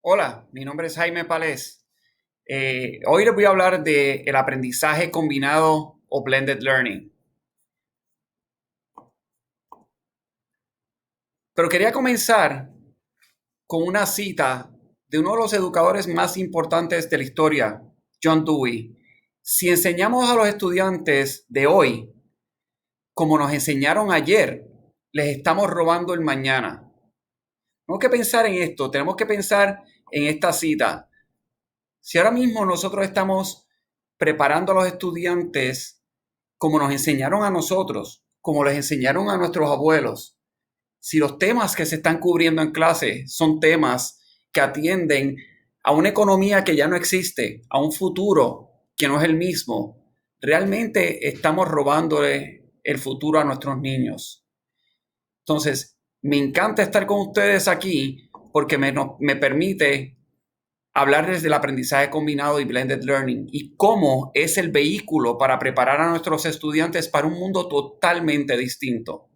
Hola, mi nombre es Jaime Palés. Hoy les voy a hablar del aprendizaje combinado o blended learning. Pero quería comenzar con una cita de uno de los educadores más importantes de la historia, John Dewey. Si enseñamos a los estudiantes de hoy como nos enseñaron ayer, les estamos robando el mañana. Tenemos que pensar en esto, tenemos que pensar en esta cita. Si ahora mismo nosotros estamos preparando a los estudiantes como nos enseñaron a nosotros, como les enseñaron a nuestros abuelos, si los temas que se están cubriendo en clase son temas que atienden a una economía que ya no existe, a un futuro que no es el mismo, realmente estamos robándole el futuro a nuestros niños. Entonces, me encanta estar con ustedes aquí porque me permite hablarles del aprendizaje combinado y blended learning y cómo es el vehículo para preparar a nuestros estudiantes para un mundo totalmente distinto.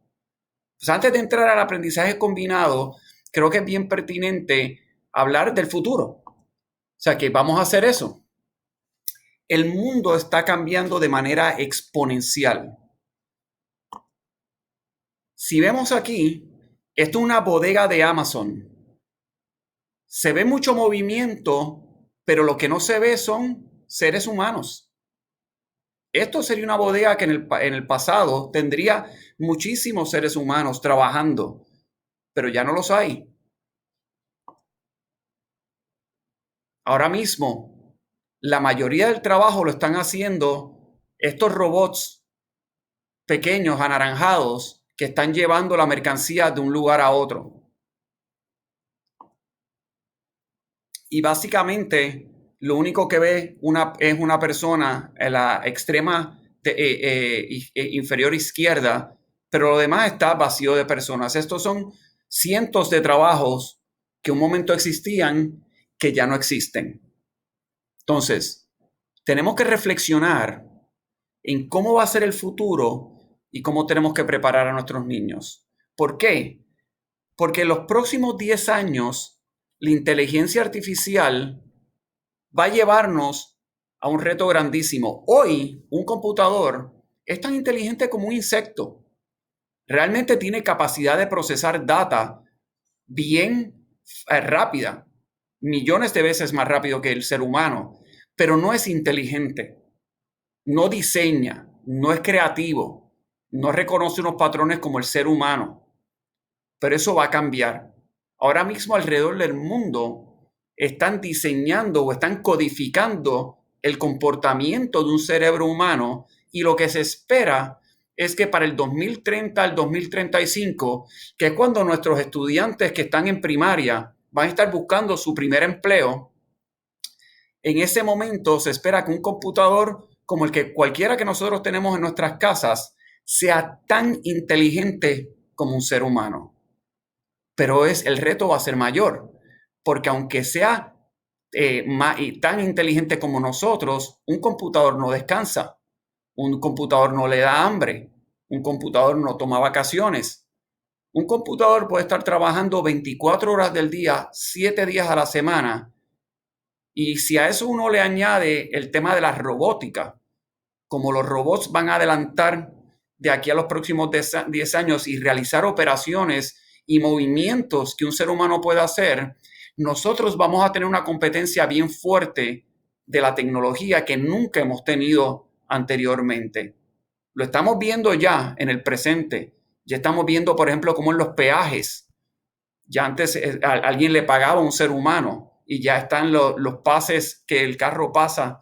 Pues antes de entrar al aprendizaje combinado, creo que es bien pertinente hablar del futuro. O sea, que vamos a hacer eso. El mundo está cambiando de manera exponencial. Si vemos aquí, esto es una bodega de Amazon. Se ve mucho movimiento, pero lo que no se ve son seres humanos. Esto sería una bodega que en el pasado tendría muchísimos seres humanos trabajando, pero ya no los hay. Ahora mismo, la mayoría del trabajo lo están haciendo estos robots pequeños, anaranjados, que están llevando la mercancía de un lugar a otro. Y básicamente, lo único que ve es una persona en la extrema inferior izquierda, pero lo demás está vacío de personas. Estos son cientos de trabajos que un momento existían que ya no existen. Entonces, tenemos que reflexionar en cómo va a ser el futuro y cómo tenemos que preparar a nuestros niños. ¿Por qué? Porque en los próximos 10 años, la inteligencia artificial va a llevarnos a un reto grandísimo. Hoy, un computador es tan inteligente como un insecto. Realmente tiene capacidad de procesar data bien rápida, millones de veces más rápido que el ser humano, pero no es inteligente, no diseña, no es creativo, no reconoce unos patrones como el ser humano. Pero eso va a cambiar. Ahora mismo alrededor del mundo están diseñando o están codificando el comportamiento de un cerebro humano y lo que se espera es que para el 2030 al 2035, que es cuando nuestros estudiantes que están en primaria van a estar buscando su primer empleo, en ese momento se espera que un computador como el que cualquiera que nosotros tenemos en nuestras casas sea tan inteligente como un ser humano. Pero el reto va a ser mayor, porque aunque sea tan inteligente como nosotros, un computador no descansa, un computador no le da hambre, un computador no toma vacaciones. Un computador puede estar trabajando 24 horas del día, 7 días a la semana, y si a eso uno le añade el tema de la robótica, como los robots van a adelantar de aquí a los próximos 10 años y realizar operaciones y movimientos que un ser humano pueda hacer, nosotros vamos a tener una competencia bien fuerte de la tecnología que nunca hemos tenido anteriormente. Lo estamos viendo ya en el presente. Ya estamos viendo, por ejemplo, cómo en los peajes, ya antes alguien le pagaba a un ser humano y ya están los pases que el carro pasa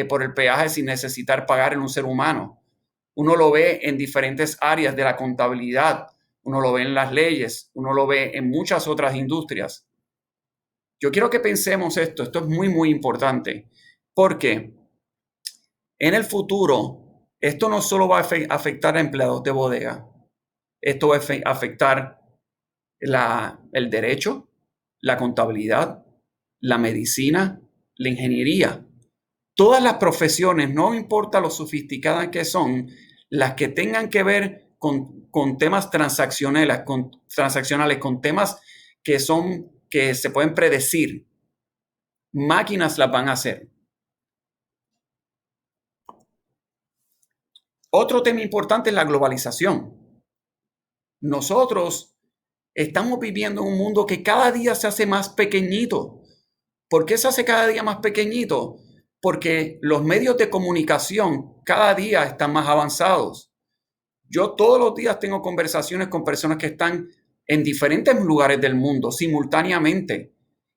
por el peaje sin necesitar pagar en un ser humano. Uno lo ve en diferentes áreas de la contabilidad, uno lo ve en las leyes, uno lo ve en muchas otras industrias. Yo quiero que pensemos esto es muy, muy importante, porque en el futuro esto no solo va a afectar a empleados de bodega, esto va a afectar el derecho, la contabilidad, la medicina, la ingeniería. Todas las profesiones, no importa lo sofisticadas que son, las que tengan que ver con temas transaccionales, con temas que se pueden predecir. máquinas las van a hacer. Otro tema importante es la globalización. Nosotros estamos viviendo en un mundo que cada día se hace más pequeñito. ¿Por qué se hace cada día más pequeñito? Porque los medios de comunicación cada día están más avanzados. Yo todos los días tengo conversaciones con personas que están en diferentes lugares del mundo simultáneamente.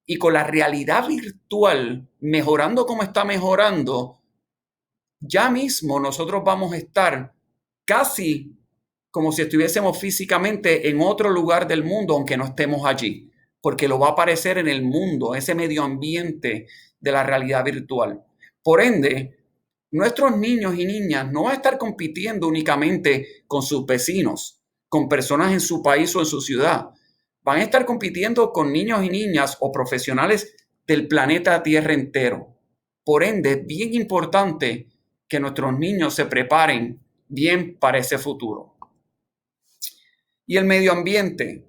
Y con la realidad virtual mejorando como está mejorando, ya mismo nosotros vamos a estar casi como si estuviésemos físicamente en otro lugar del mundo, aunque no estemos allí, porque lo va a aparecer en el mundo, ese medio ambiente de la realidad virtual. Por ende, nuestros niños y niñas no van a estar compitiendo únicamente con sus vecinos, con personas en su país o en su ciudad. Van a estar compitiendo con niños y niñas o profesionales del planeta Tierra entero. Por ende, es bien importante que nuestros niños se preparen bien para ese futuro. Y el medio ambiente.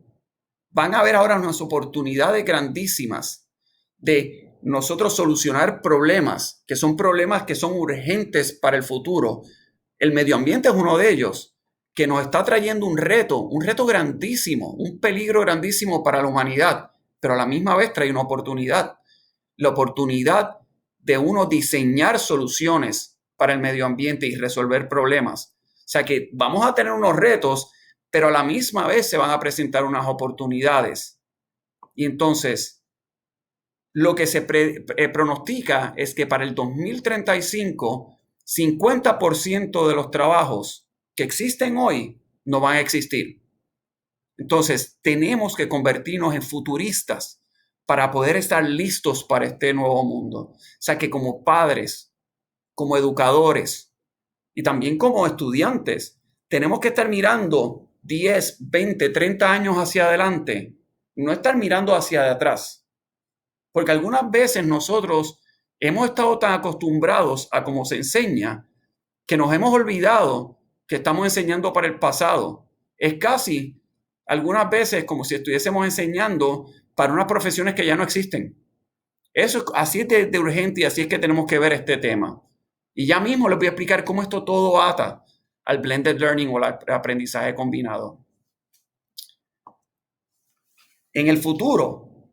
Van a haber ahora unas oportunidades grandísimas de nosotros solucionar problemas, que son problemas que son urgentes para el futuro. El medio ambiente es uno de ellos, que nos está trayendo un reto grandísimo, un peligro grandísimo para la humanidad, pero a la misma vez trae una oportunidad. La oportunidad de uno diseñar soluciones para el medio ambiente y resolver problemas. O sea que vamos a tener unos retos, pero a la misma vez se van a presentar unas oportunidades. Y entonces, lo que se pronostica es que para el 2035, 50% de los trabajos que existen hoy no van a existir. Entonces, tenemos que convertirnos en futuristas para poder estar listos para este nuevo mundo. O sea que como padres, como educadores y también como estudiantes, tenemos que estar mirando 10, 20, 30 años hacia adelante, no estar mirando hacia atrás. Porque algunas veces nosotros hemos estado tan acostumbrados a cómo se enseña que nos hemos olvidado que estamos enseñando para el pasado. Es casi algunas veces como si estuviésemos enseñando para unas profesiones que ya no existen. Eso, así es de urgente y así es que tenemos que ver este tema. Y ya mismo les voy a explicar cómo esto todo ata al blended learning o al aprendizaje combinado. En el futuro,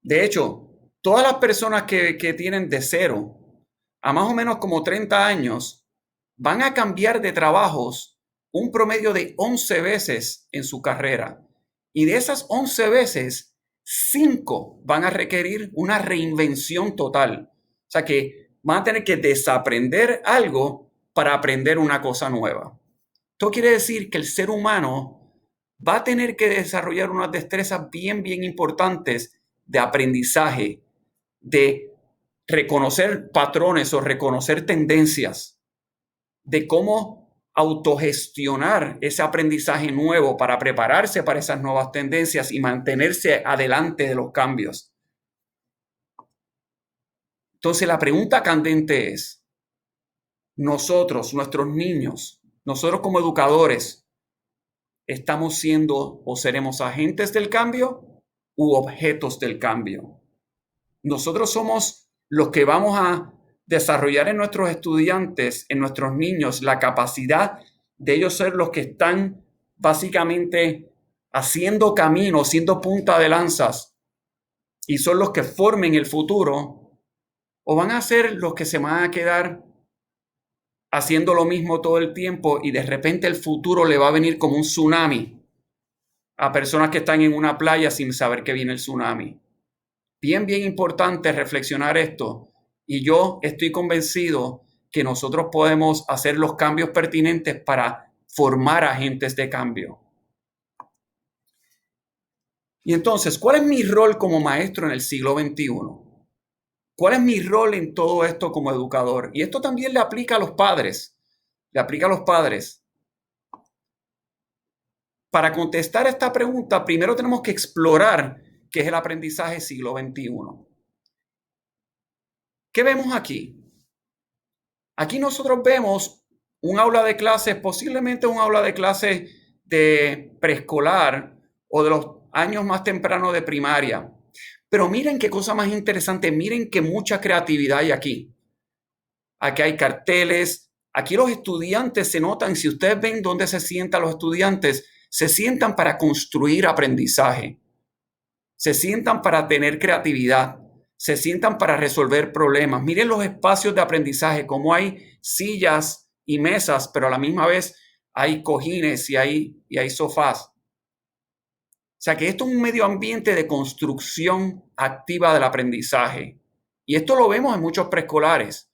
de hecho, todas las personas que tienen de 0 a más o menos como 30 años van a cambiar de trabajos un promedio de 11 veces en su carrera. Y de esas 11 veces, 5 van a requerir una reinvención total. O sea que van a tener que desaprender algo para aprender una cosa nueva. Esto quiere decir que el ser humano va a tener que desarrollar unas destrezas bien importantes de aprendizaje, de reconocer patrones o reconocer tendencias, de cómo autogestionar ese aprendizaje nuevo para prepararse para esas nuevas tendencias y mantenerse adelante de los cambios. Entonces la pregunta candente es, nosotros, nuestros niños, nosotros como educadores, ¿estamos siendo o seremos agentes del cambio u objetos del cambio? Nosotros somos los que vamos a desarrollar en nuestros estudiantes, en nuestros niños, la capacidad de ellos ser los que están básicamente haciendo camino, siendo punta de lanzas y son los que formen el futuro, o van a ser los que se van a quedar haciendo lo mismo todo el tiempo y de repente el futuro le va a venir como un tsunami a personas que están en una playa sin saber que viene el tsunami. Bien importante reflexionar esto y yo estoy convencido que nosotros podemos hacer los cambios pertinentes para formar agentes de cambio. Y entonces, ¿cuál es mi rol como maestro en el siglo XXI? ¿Cuál es mi rol en todo esto como educador? Y esto también le aplica a los padres. Le aplica a los padres. Para contestar esta pregunta, primero tenemos que explorar qué es el aprendizaje siglo XXI. ¿Qué vemos aquí? Aquí nosotros vemos un aula de clases, posiblemente un aula de clases de preescolar o de los años más tempranos de primaria. Pero miren qué cosa más interesante, miren qué mucha creatividad hay aquí. Aquí hay carteles, aquí los estudiantes se notan, si ustedes ven dónde se sientan los estudiantes, se sientan para construir aprendizaje, se sientan para tener creatividad, se sientan para resolver problemas. Miren los espacios de aprendizaje, como hay sillas y mesas, pero a la misma vez hay cojines y hay sofás. O sea que esto es un medio ambiente de construcción activa del aprendizaje. Y esto lo vemos en muchos preescolares.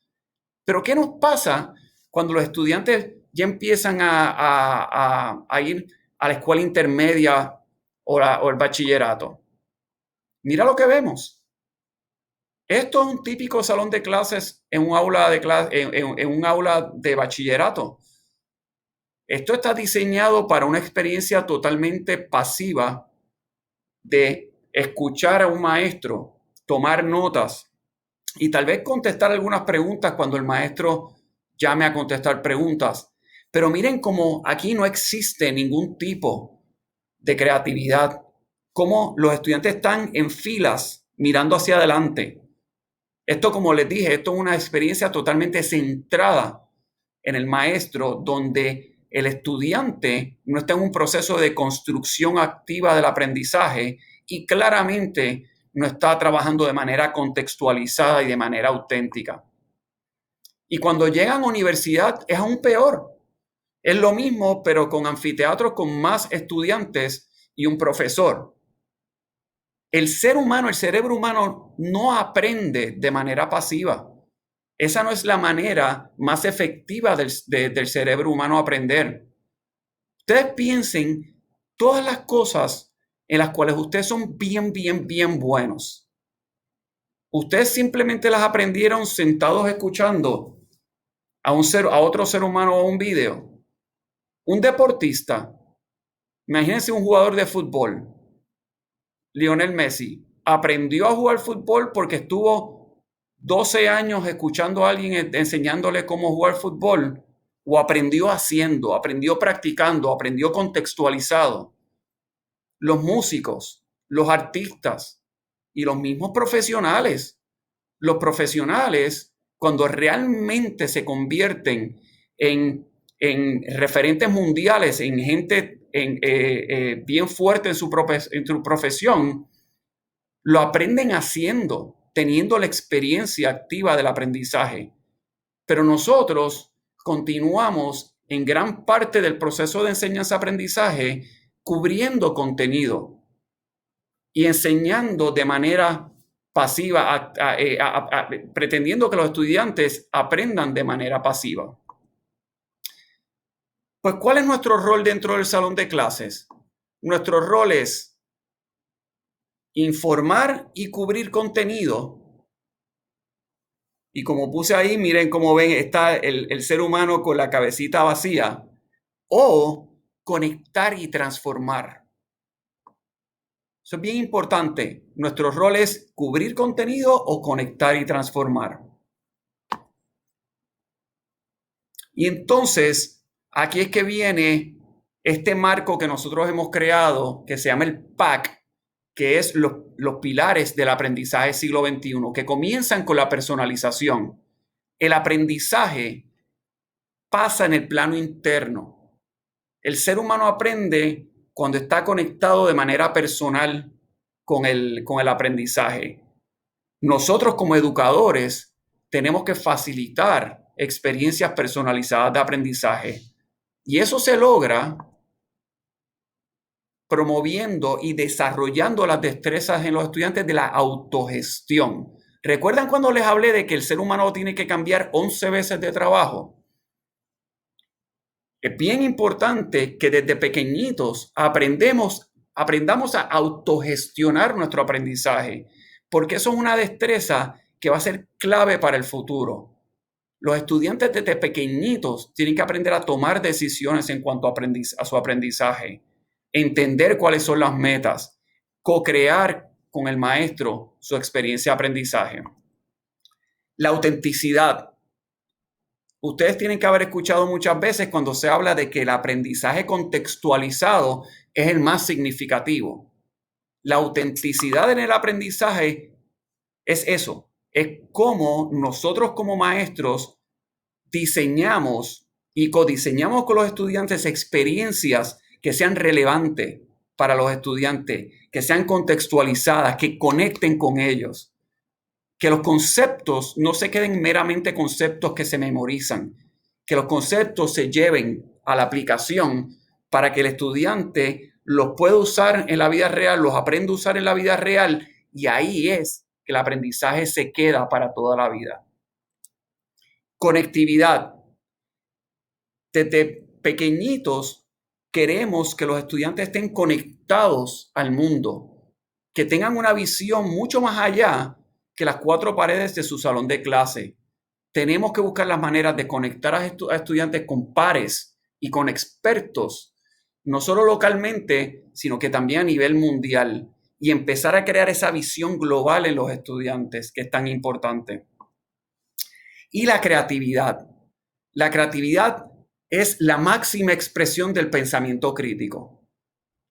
Pero ¿qué nos pasa cuando los estudiantes ya empiezan a ir a la escuela intermedia o el bachillerato? Mira lo que vemos. Esto es un típico salón de clases en un aula de, en un aula de bachillerato. Esto está diseñado para una experiencia totalmente pasiva de escuchar a un maestro, tomar notas y tal vez contestar algunas preguntas cuando el maestro llame a contestar preguntas. Pero miren cómo aquí no existe ningún tipo de creatividad, cómo los estudiantes están en filas mirando hacia adelante. Esto, como les dije, esto es una experiencia totalmente centrada en el maestro, donde el estudiante no está en un proceso de construcción activa del aprendizaje y claramente no está trabajando de manera contextualizada y de manera auténtica. Y cuando llegan a universidad es aún peor. Es lo mismo, pero con anfiteatros con más estudiantes y un profesor. El ser humano, el cerebro humano no aprende de manera pasiva. Esa no es la manera más efectiva del cerebro humano aprender. Ustedes piensen todas las cosas en las cuales ustedes son bien buenos. Ustedes simplemente las aprendieron sentados escuchando a otro ser humano o un video. Un deportista, imagínense un jugador de fútbol, Lionel Messi, aprendió a jugar fútbol porque estuvo 12 años escuchando a alguien enseñándole cómo jugar fútbol, o aprendió haciendo, aprendió practicando, aprendió contextualizado. Los músicos, los artistas y los mismos profesionales. Los profesionales, cuando realmente se convierten en referentes mundiales, en gente bien fuerte en su profesión, lo aprenden haciendo, teniendo la experiencia activa del aprendizaje. Pero nosotros continuamos en gran parte del proceso de enseñanza-aprendizaje cubriendo contenido y enseñando de manera pasiva, pretendiendo que los estudiantes aprendan de manera pasiva. Pues, ¿cuál es nuestro rol dentro del salón de clases? Nuestro rol es informar y cubrir contenido. Y como puse ahí, miren cómo ven, está el ser humano con la cabecita vacía. O conectar y transformar. Eso es bien importante. Nuestro rol es cubrir contenido o conectar y transformar. Y entonces, aquí es que viene este marco que nosotros hemos creado, que se llama el PAC, que es los pilares del aprendizaje siglo XXI, que comienzan con la personalización. El aprendizaje pasa en el plano interno. El ser humano aprende cuando está conectado de manera personal con el aprendizaje. Nosotros como educadores tenemos que facilitar experiencias personalizadas de aprendizaje. Y eso se logra promoviendo y desarrollando las destrezas en los estudiantes de la autogestión. ¿Recuerdan cuando les hablé de que el ser humano tiene que cambiar 11 veces de trabajo? Es bien importante que desde pequeñitos aprendamos a autogestionar nuestro aprendizaje, porque eso es una destreza que va a ser clave para el futuro. Los estudiantes desde pequeñitos tienen que aprender a tomar decisiones en cuanto a su aprendizaje, entender cuáles son las metas, co-crear con el maestro su experiencia de aprendizaje. La autenticidad. Ustedes tienen que haber escuchado muchas veces cuando se habla de que el aprendizaje contextualizado es el más significativo. La autenticidad en el aprendizaje es eso, es cómo nosotros como maestros diseñamos y codiseñamos con los estudiantes experiencias que sean relevantes para los estudiantes, que sean contextualizadas, que conecten con ellos, que los conceptos no se queden meramente conceptos que se memorizan, que los conceptos se lleven a la aplicación para que el estudiante los pueda usar en la vida real, los aprenda a usar en la vida real, y ahí es que el aprendizaje se queda para toda la vida. Conectividad. Desde pequeñitos queremos que los estudiantes estén conectados al mundo, que tengan una visión mucho más allá que las cuatro paredes de su salón de clase. Tenemos que buscar las maneras de conectar a estudiantes con pares y con expertos, no solo localmente, sino que también a nivel mundial, y empezar a crear esa visión global en los estudiantes, que es tan importante. Y la creatividad. La creatividad es la máxima expresión del pensamiento crítico.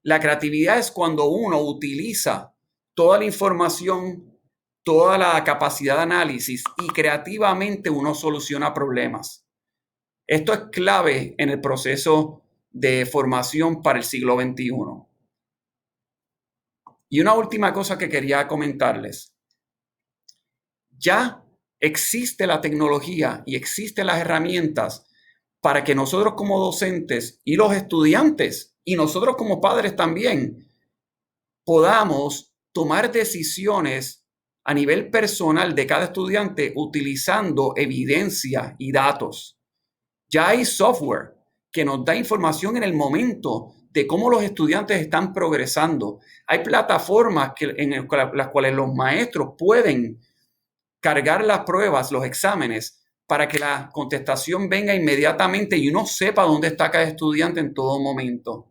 La creatividad es cuando uno utiliza toda la información, toda la capacidad de análisis y creativamente uno soluciona problemas. Esto es clave en el proceso de formación para el siglo XXI. Y una última cosa que quería comentarles. Ya existe la tecnología y existen las herramientas para que nosotros como docentes y los estudiantes y nosotros como padres también podamos tomar decisiones a nivel personal de cada estudiante utilizando evidencia y datos. Ya hay software que nos da información en el momento de cómo los estudiantes están progresando. Hay plataformas en las cuales los maestros pueden cargar las pruebas, los exámenes, para que la contestación venga inmediatamente y uno sepa dónde está cada estudiante en todo momento.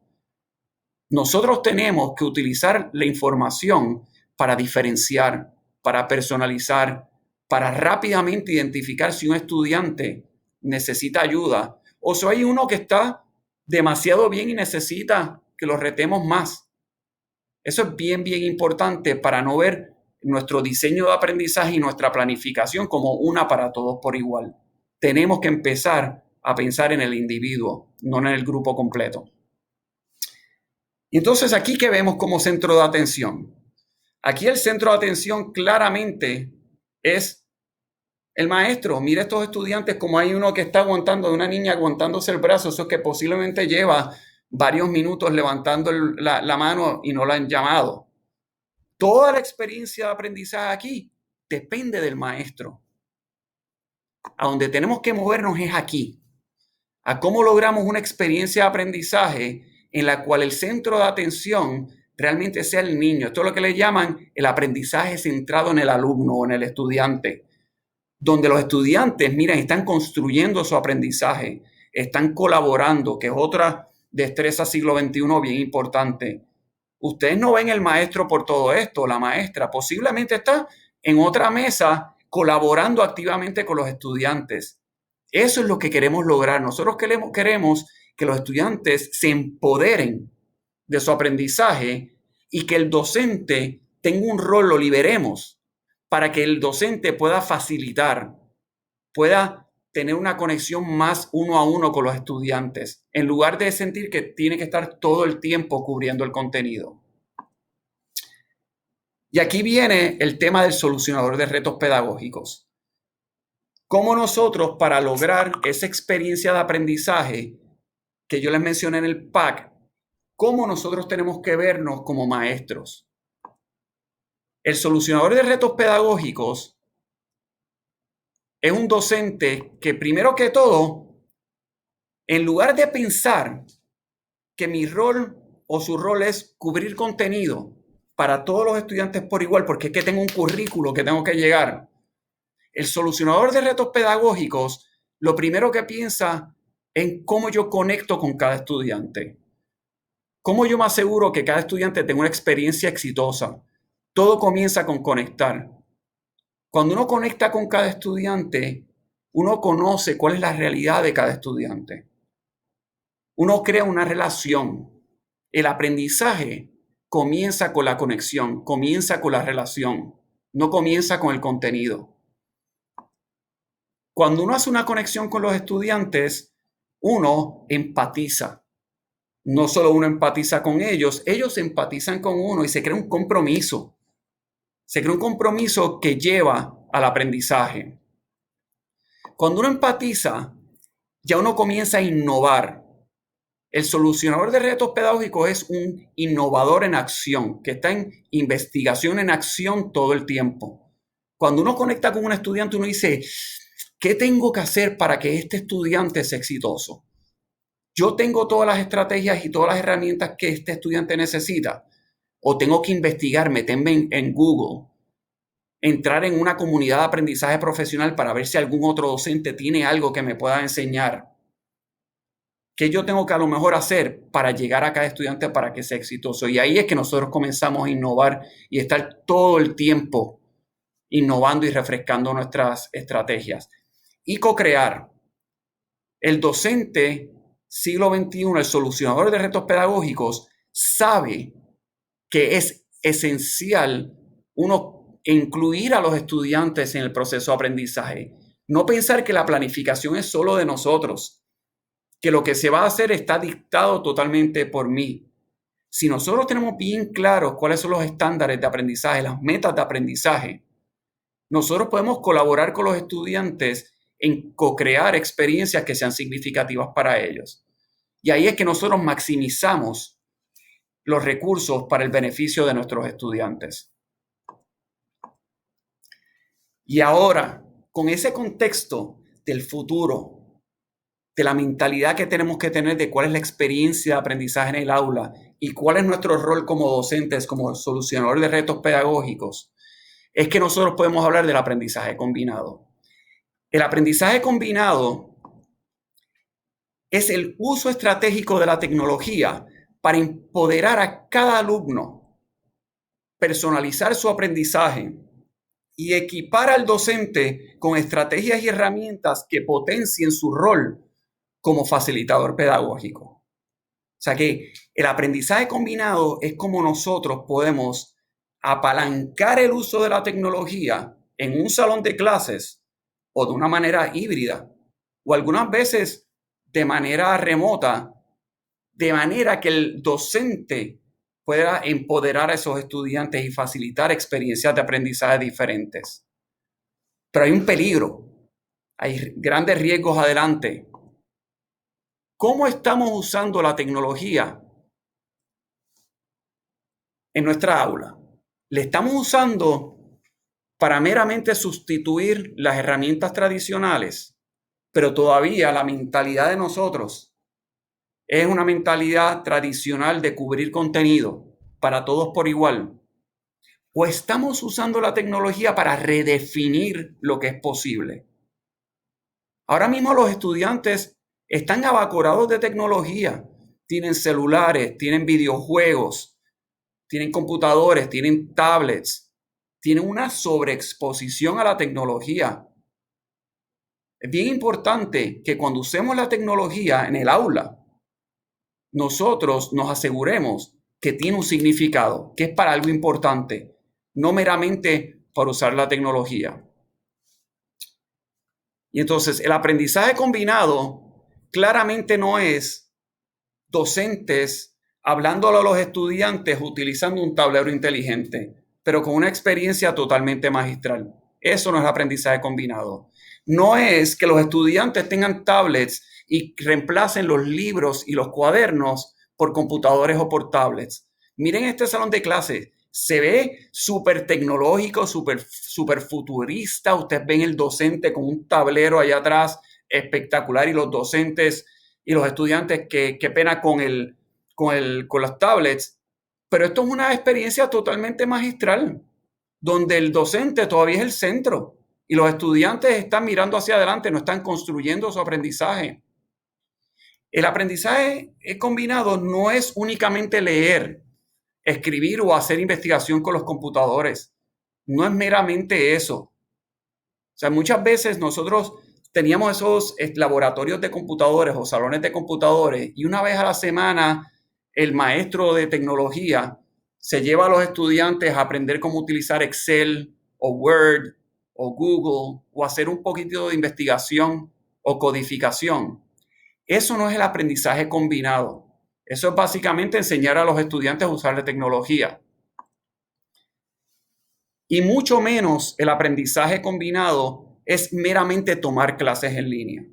Nosotros tenemos que utilizar la información para diferenciar, para personalizar, para rápidamente identificar si un estudiante necesita ayuda o si hay uno que está demasiado bien y necesita que lo retemos más. Eso es bien, bien importante para no ver nuestro diseño de aprendizaje y nuestra planificación como una para todos por igual. Tenemos que empezar a pensar en el individuo, no en el grupo completo. Y entonces aquí que vemos como centro de atención. Aquí el centro de atención claramente es el maestro. Mira estos estudiantes como hay uno que está aguantando, de una niña aguantándose el brazo, eso es que posiblemente lleva varios minutos levantando la mano y no la han llamado. Toda la experiencia de aprendizaje aquí depende del maestro. A donde tenemos que movernos es aquí, a cómo logramos una experiencia de aprendizaje en la cual el centro de atención realmente sea el niño. Esto es lo que le llaman el aprendizaje centrado en el alumno o en el estudiante, donde los estudiantes, miren, están construyendo su aprendizaje, están colaborando, que es otra destreza siglo XXI bien importante. Ustedes no ven el maestro por todo esto, la maestra posiblemente está en otra mesa colaborando activamente con los estudiantes. Eso es lo que queremos lograr. Nosotros queremos que los estudiantes se empoderen de su aprendizaje y que el docente tenga un rol, lo liberemos, para que el docente pueda facilitar, pueda tener una conexión más uno a uno con los estudiantes, en lugar de sentir que tiene que estar todo el tiempo cubriendo el contenido. Y aquí viene el tema del solucionador de retos pedagógicos. ¿Cómo nosotros, para lograr esa experiencia de aprendizaje que yo les mencioné en el PAC, cómo nosotros tenemos que vernos como maestros? El solucionador de retos pedagógicos es un docente que, primero que todo, en lugar de pensar que mi rol o su rol es cubrir contenido para todos los estudiantes por igual, porque es que tengo un currículo que tengo que llegar, el solucionador de retos pedagógicos lo primero que piensa en cómo yo conecto con cada estudiante. ¿Cómo yo me aseguro que cada estudiante tenga una experiencia exitosa? Todo comienza con conectar. Cuando uno conecta con cada estudiante, uno conoce cuál es la realidad de cada estudiante. Uno crea una relación. El aprendizaje comienza con la conexión, comienza con la relación, no comienza con el contenido. Cuando uno hace una conexión con los estudiantes, uno empatiza. No solo uno empatiza con ellos, ellos empatizan con uno y se crea un compromiso. Se crea un compromiso que lleva al aprendizaje. Cuando uno empatiza, ya uno comienza a innovar. El solucionador de retos pedagógicos es un innovador en acción, que está en investigación en acción todo el tiempo. Cuando uno conecta con un estudiante, uno dice, ¿qué tengo que hacer para que este estudiante sea exitoso? Yo tengo todas las estrategias y todas las herramientas que este estudiante necesita. O tengo que investigar, meterme en Google, entrar en una comunidad de aprendizaje profesional para ver si algún otro docente tiene algo que me pueda enseñar. ¿Qué yo tengo que a lo mejor hacer para llegar a cada estudiante para que sea exitoso? Y ahí es que nosotros comenzamos a innovar y estar todo el tiempo innovando y refrescando nuestras estrategias. Y co-crear. El docente siglo XXI, el solucionador de retos pedagógicos, sabe que es esencial uno incluir a los estudiantes en el proceso de aprendizaje. No pensar que la planificación es solo de nosotros, que lo que se va a hacer está dictado totalmente por mí. Si nosotros tenemos bien claros cuáles son los estándares de aprendizaje, las metas de aprendizaje, nosotros podemos colaborar con los estudiantes en co-crear experiencias que sean significativas para ellos. Y ahí es que nosotros maximizamos los recursos para el beneficio de nuestros estudiantes. Y ahora, con ese contexto del futuro, de la mentalidad que tenemos que tener de cuál es la experiencia de aprendizaje en el aula y cuál es nuestro rol como docentes, como solucionadores de retos pedagógicos, es que nosotros podemos hablar del aprendizaje combinado. El aprendizaje combinado es el uso estratégico de la tecnología para empoderar a cada alumno, personalizar su aprendizaje y equipar al docente con estrategias y herramientas que potencien su rol como facilitador pedagógico. O sea que el aprendizaje combinado es como nosotros podemos apalancar el uso de la tecnología en un salón de clases o de una manera híbrida o algunas veces de manera remota, de manera que el docente pueda empoderar a esos estudiantes y facilitar experiencias de aprendizaje diferentes. Pero hay un peligro, hay grandes riesgos adelante. ¿Cómo estamos usando la tecnología en nuestra aula? ¿Le estamos usando para meramente sustituir las herramientas tradicionales? Pero todavía la mentalidad de nosotros es una mentalidad tradicional de cubrir contenido para todos por igual. ¿O estamos usando la tecnología para redefinir lo que es posible? Ahora mismo los estudiantes están abacorados de tecnología. Tienen celulares, tienen videojuegos, tienen computadores, tienen tablets. Tienen una sobreexposición a la tecnología. Es bien importante que cuando usemos la tecnología en el aula, nosotros nos aseguremos que tiene un significado, que es para algo importante, no meramente para usar la tecnología. Y entonces el aprendizaje combinado claramente no es docentes hablándole a los estudiantes utilizando un tablero inteligente, pero con una experiencia totalmente magistral. Eso no es aprendizaje combinado. No es que los estudiantes tengan tablets y reemplacen los libros y los cuadernos por computadores o por tablets. Miren este salón de clases. Se ve súper tecnológico, súper futurista. Ustedes ven el docente con un tablero allá atrás espectacular y los docentes y los estudiantes, qué pena con las tablets. Pero esto es una experiencia totalmente magistral, donde el docente todavía es el centro y los estudiantes están mirando hacia adelante, no están construyendo su aprendizaje. El aprendizaje combinado no es únicamente leer, escribir o hacer investigación con los computadores. No es meramente eso. O sea, muchas veces nosotros teníamos esos laboratorios de computadores o salones de computadores y una vez a la semana el maestro de tecnología se lleva a los estudiantes a aprender cómo utilizar Excel o Word o Google o hacer un poquito de investigación o codificación. Eso no es el aprendizaje combinado. Eso es básicamente enseñar a los estudiantes a usar la tecnología. Y mucho menos el aprendizaje combinado es meramente tomar clases en línea.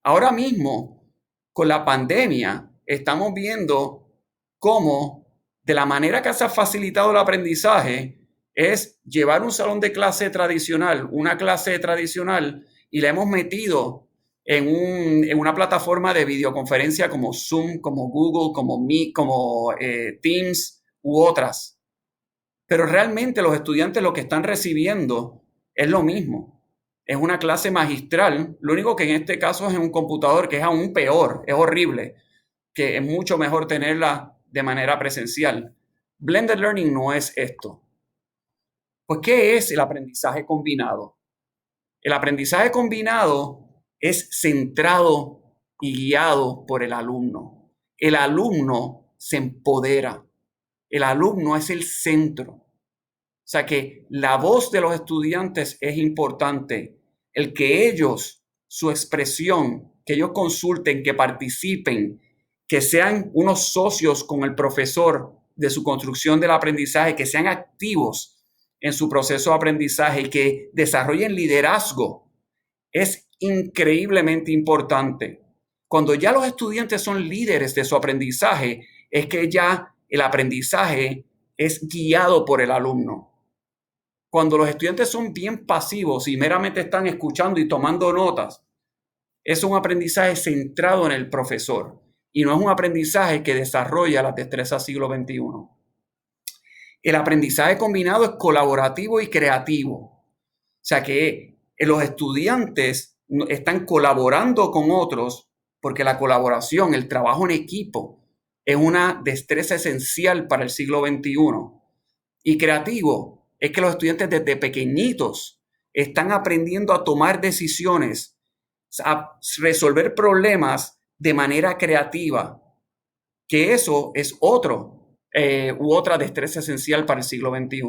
Ahora mismo, con la pandemia, estamos viendo cómo de la manera que se ha facilitado el aprendizaje es llevar un salón de clase tradicional, una clase tradicional, y la hemos metido en una plataforma de videoconferencia como Zoom, como Google, como Meet, como Teams u otras. Pero realmente los estudiantes lo que están recibiendo es lo mismo. Es una clase magistral. Lo único que en este caso es en un computador, que es aún peor, es horrible, que es mucho mejor tenerla de manera presencial. Blended Learning no es esto. Pues, ¿qué es el aprendizaje combinado? El aprendizaje combinado es centrado y guiado por el alumno. El alumno se empodera. El alumno es el centro. O sea que la voz de los estudiantes es importante. El que ellos, su expresión, que ellos consulten, que participen, que sean unos socios con el profesor de su construcción del aprendizaje, que sean activos en su proceso de aprendizaje y que desarrollen liderazgo, es increíblemente importante. Cuando ya los estudiantes son líderes de su aprendizaje, es que ya el aprendizaje es guiado por el alumno. Cuando los estudiantes son bien pasivos y meramente están escuchando y tomando notas, es un aprendizaje centrado en el profesor y no es un aprendizaje que desarrolla las destrezas siglo XXI. El aprendizaje combinado es colaborativo y creativo. O sea que los estudiantes están colaborando con otros porque la colaboración, el trabajo en equipo, es una destreza esencial para el siglo XXI. Y creativo es que los estudiantes desde pequeñitos están aprendiendo a tomar decisiones, a resolver problemas de manera creativa, que eso es otra destreza esencial para el siglo XXI.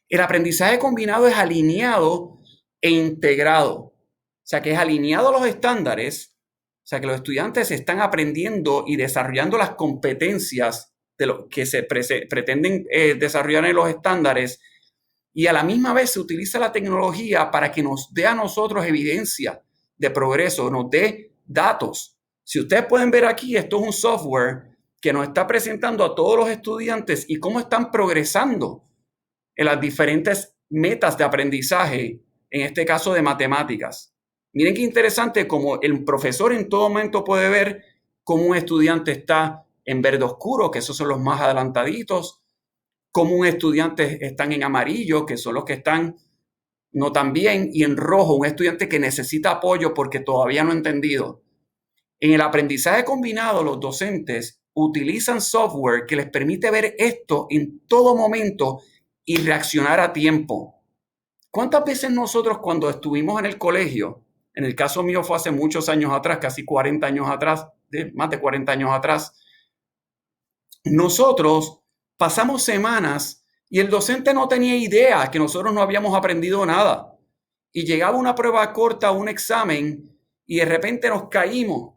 El aprendizaje combinado es alineado e integrado, o sea que es alineado a los estándares, o sea que los estudiantes están aprendiendo y desarrollando las competencias de lo que se pretenden desarrollar en los estándares, y a la misma vez se utiliza la tecnología para que nos dé a nosotros evidencia de progreso, nos dé datos. Si ustedes pueden ver aquí, esto es un software que nos está presentando a todos los estudiantes y cómo están progresando en las diferentes metas de aprendizaje, en este caso de matemáticas. Miren qué interesante como el profesor en todo momento puede ver cómo un estudiante está en verde oscuro, que esos son los más adelantaditos, cómo un estudiante están en amarillo, que son los que están no tan bien, y en rojo, un estudiante que necesita apoyo porque todavía no ha entendido. En el aprendizaje combinado, los docentes utilizan software que les permite ver esto en todo momento y reaccionar a tiempo. ¿Cuántas veces nosotros cuando estuvimos en el colegio, en el caso mío fue hace muchos años atrás, casi 40 años atrás, más de 40 años atrás, nosotros pasamos semanas y el docente no tenía idea que nosotros no habíamos aprendido nada? Y llegaba una prueba corta, un examen, y de repente nos caímos,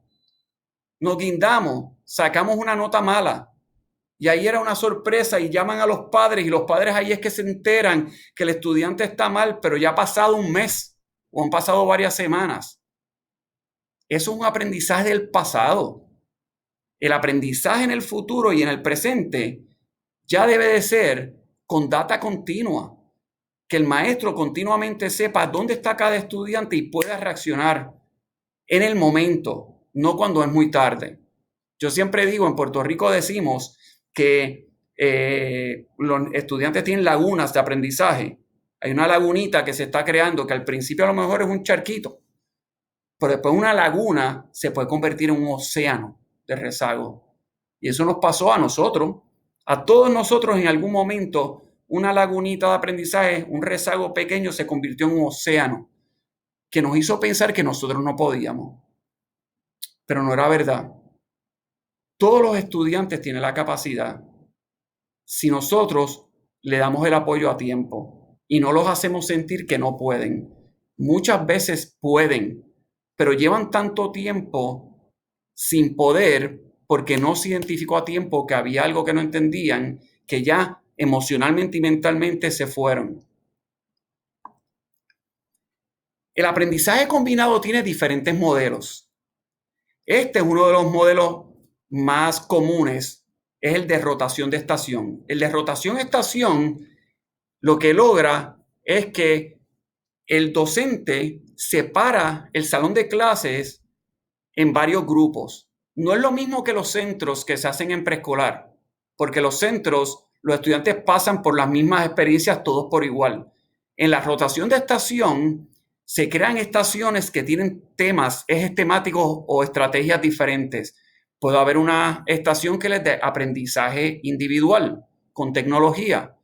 nos guindamos, sacamos una nota mala. Y ahí era una sorpresa y llaman a los padres y los padres ahí es que se enteran que el estudiante está mal, pero ya ha pasado un mes o han pasado varias semanas. Eso es un aprendizaje del pasado. El aprendizaje en el futuro y en el presente ya debe de ser con data continua, que el maestro continuamente sepa dónde está cada estudiante y pueda reaccionar en el momento, no cuando es muy tarde. Yo siempre digo, en Puerto Rico decimos que los estudiantes tienen lagunas de aprendizaje. Hay una lagunita que se está creando que al principio a lo mejor es un charquito, pero después una laguna se puede convertir en un océano de rezago. Y eso nos pasó a nosotros, a todos nosotros en algún momento, una lagunita de aprendizaje, un rezago pequeño se convirtió en un océano que nos hizo pensar que nosotros no podíamos. Pero no era verdad. Todos los estudiantes tienen la capacidad si nosotros le damos el apoyo a tiempo y no los hacemos sentir que no pueden. Muchas veces pueden, pero llevan tanto tiempo sin poder porque no se identificó a tiempo que había algo que no entendían, que ya emocionalmente y mentalmente se fueron. El aprendizaje combinado tiene diferentes modelos. Este es uno de los modelos más comunes, es el de rotación de estación. El de rotación de estación lo que logra es que el docente separa el salón de clases en varios grupos. No es lo mismo que los centros que se hacen en preescolar, porque los centros, los estudiantes pasan por las mismas experiencias todos por igual. En la rotación de estación se crean estaciones que tienen temas, ejes temáticos o estrategias diferentes. Puede haber una estación que les dé aprendizaje individual con tecnología,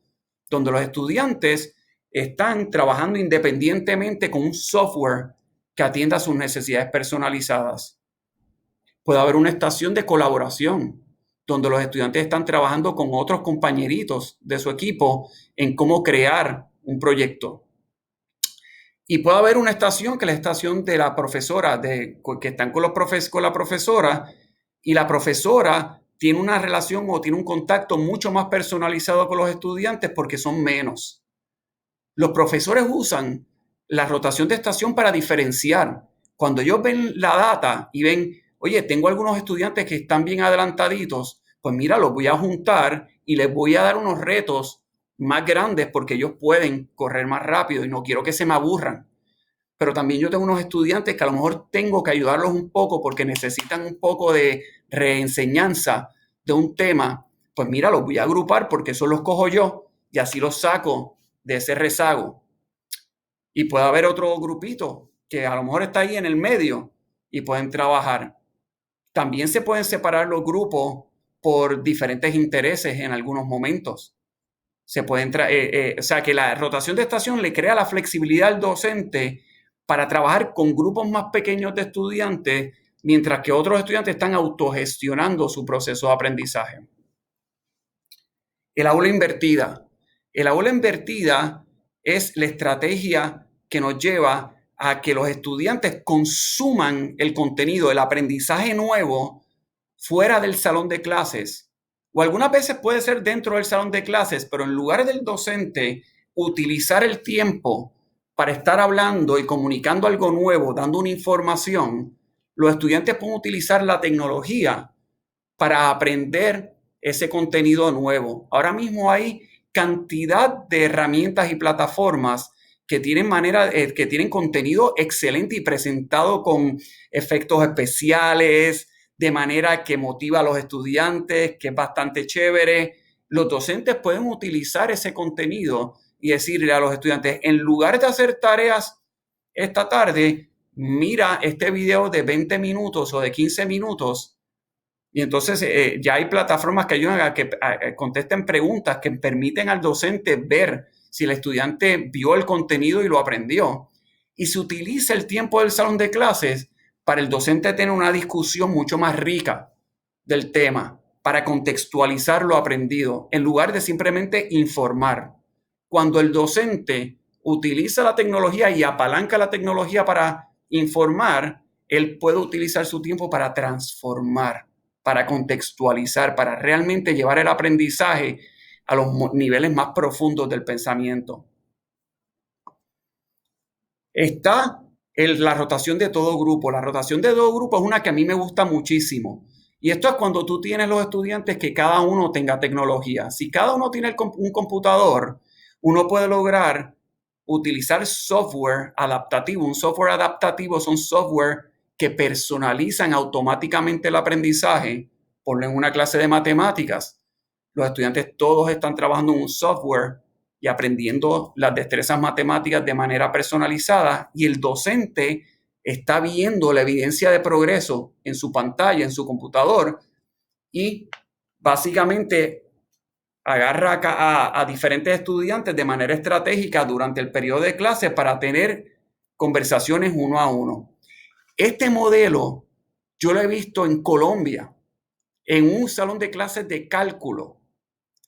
donde los estudiantes están trabajando independientemente con un software que atienda a sus necesidades personalizadas. Puede haber una estación de colaboración, donde los estudiantes están trabajando con otros compañeritos de su equipo en cómo crear un proyecto. Y puede haber una estación que es la estación de la profesora, que están con la profesora, y la profesora tiene una relación o tiene un contacto mucho más personalizado con los estudiantes porque son menos. Los profesores usan la rotación de estación para diferenciar. Cuando ellos ven la data y ven, oye, tengo algunos estudiantes que están bien adelantaditos, pues mira, los voy a juntar y les voy a dar unos retos más grandes porque ellos pueden correr más rápido y no quiero que se me aburran. Pero también yo tengo unos estudiantes que a lo mejor tengo que ayudarlos un poco porque necesitan un poco de reenseñanza de un tema. Pues mira, los voy a agrupar porque eso los cojo yo y así los saco de ese rezago. Y puede haber otro grupito que a lo mejor está ahí en el medio y pueden trabajar. También se pueden separar los grupos por diferentes intereses en algunos momentos. Se pueden o sea que la rotación de estación le crea la flexibilidad al docente para trabajar con grupos más pequeños de estudiantes, mientras que otros estudiantes están autogestionando su proceso de aprendizaje. El aula invertida. El aula invertida es la estrategia que nos lleva a que los estudiantes consuman el contenido, el aprendizaje nuevo fuera del salón de clases. O algunas veces puede ser dentro del salón de clases, pero en lugar del docente utilizar el tiempo para estar hablando y comunicando algo nuevo, dando una información, los estudiantes pueden utilizar la tecnología para aprender ese contenido nuevo. Ahora mismo hay cantidad de herramientas y plataformas que tienen contenido excelente y presentado con efectos especiales, de manera que motiva a los estudiantes, que es bastante chévere. Los docentes pueden utilizar ese contenido y decirle a los estudiantes, en lugar de hacer tareas esta tarde, mira este video de 20 minutos o de 15 minutos. Y entonces ya hay plataformas que ayudan a que contesten preguntas que permiten al docente ver si el estudiante vio el contenido y lo aprendió. Y se utiliza el tiempo del salón de clases para el docente tener una discusión mucho más rica del tema, para contextualizar lo aprendido, en lugar de simplemente informar. Cuando el docente utiliza la tecnología y apalanca la tecnología para informar, él puede utilizar su tiempo para transformar, para contextualizar, para realmente llevar el aprendizaje a los niveles más profundos del pensamiento. Está la rotación de todo grupo. La rotación de todo grupo es una que a mí me gusta muchísimo. Y esto es cuando tú tienes los estudiantes que cada uno tenga tecnología. Si cada uno tiene un computador, uno puede lograr utilizar software adaptativo. Un software adaptativo son software que personalizan automáticamente el aprendizaje. Ponle en una clase de matemáticas. Los estudiantes todos están trabajando en un software y aprendiendo las destrezas matemáticas de manera personalizada, y el docente está viendo la evidencia de progreso en su pantalla, en su computador, y básicamente agarra a diferentes estudiantes de manera estratégica durante el periodo de clase para tener conversaciones uno a uno. Este modelo yo lo he visto en Colombia, en un salón de clases de cálculo,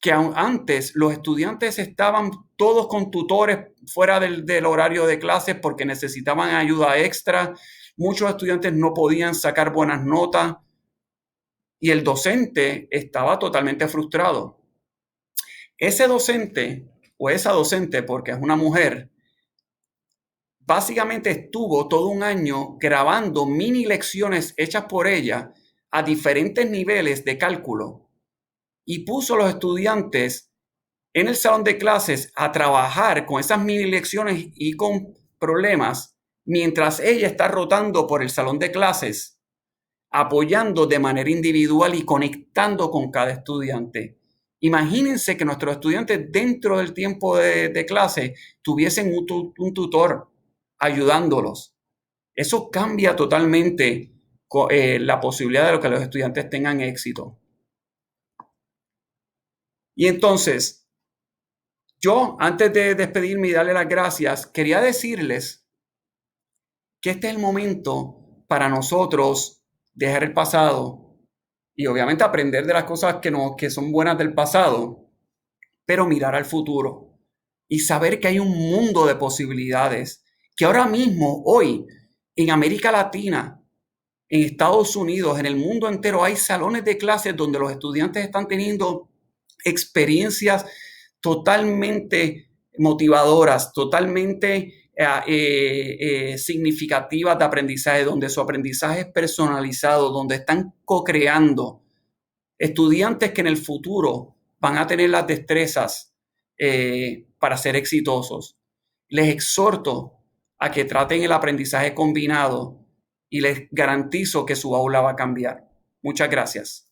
que antes los estudiantes estaban todos con tutores fuera del horario de clases porque necesitaban ayuda extra. Muchos estudiantes no podían sacar buenas notas y el docente estaba totalmente frustrado. Ese docente o esa docente, porque es una mujer, básicamente estuvo todo un año grabando mini lecciones hechas por ella a diferentes niveles de cálculo y puso a los estudiantes en el salón de clases a trabajar con esas mini lecciones y con problemas mientras ella está rotando por el salón de clases, apoyando de manera individual y conectando con cada estudiante. Imagínense que nuestros estudiantes dentro del tiempo de clase tuviesen un tutor ayudándolos. Eso cambia totalmente la posibilidad de que los estudiantes tengan éxito. Y entonces, yo, antes de despedirme y darle las gracias, quería decirles que este es el momento para nosotros dejar el pasado y obviamente aprender de las cosas que son buenas del pasado, pero mirar al futuro y saber que hay un mundo de posibilidades, que ahora mismo, hoy, en América Latina, en Estados Unidos, en el mundo entero, hay salones de clases donde los estudiantes están teniendo experiencias totalmente motivadoras, totalmente significativas de aprendizaje, donde su aprendizaje es personalizado, donde están co-creando. Estudiantes que en el futuro van a tener las destrezas para ser exitosos. Les exhorto a que traten el aprendizaje combinado y les garantizo que su aula va a cambiar. Muchas gracias.